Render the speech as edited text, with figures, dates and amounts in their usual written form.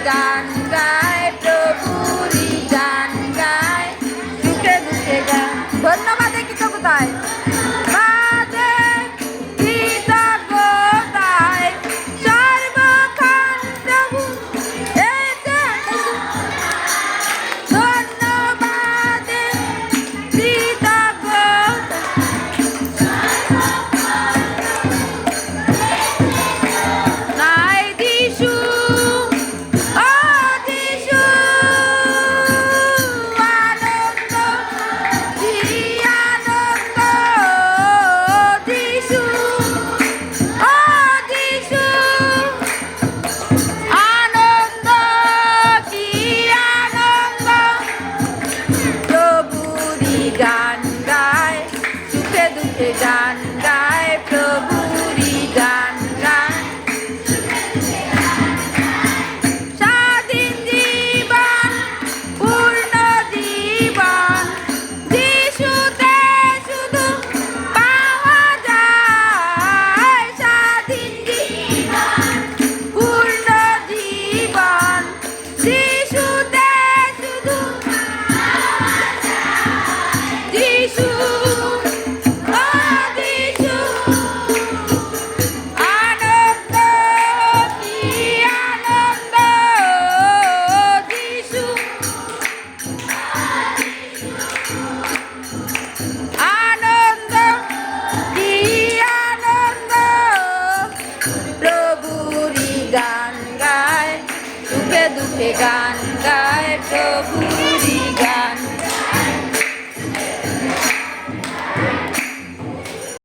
গান গায় প্রভুরি গান গায় সুখে দুঃখে গান। ধন্যবাদ কৃতজ্ঞতায় বাদে কৃতজ্ঞতায় সর্বক্ষণ প্রভু ধন্যবাদে নাই দিশু গান গায় সুখে দুঃখে গান গায় প্রভুরি গান গায় স্বাধীন জীবন পূর্ণ জীবন যিশুতে শুধু পাওয়া যায়। স্বাধীন জীবন পূর্ণ জীবন যিশুতে শুধু যিশু যিশু আনন্দ কি আনন্দ যিশু আনন্দ কি আনন্দ প্রভুরি গান গায় সুখে দুঃখে গান গায় প্রভু